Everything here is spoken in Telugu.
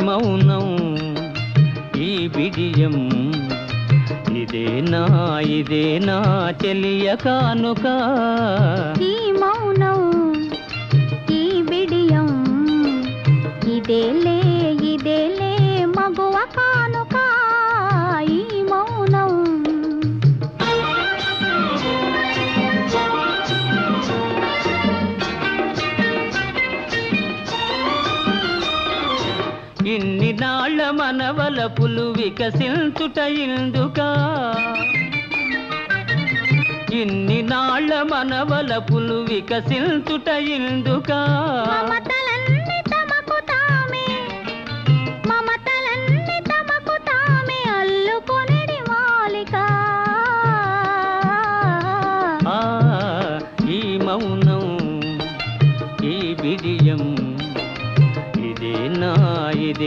మౌనం ఈ బిడియం ఇదేనా చెలియ కానుక ఈ మౌనం ఈ బిడియం ఇదేలే మగువ కానుక ఈ మౌనం ఇన్ని నాళ్ళ మనవలపులు వికసించుట ఇందుకా ఇన్ని నాళ్ళ మనవలపులు వికసించుట ఇందుకా మమత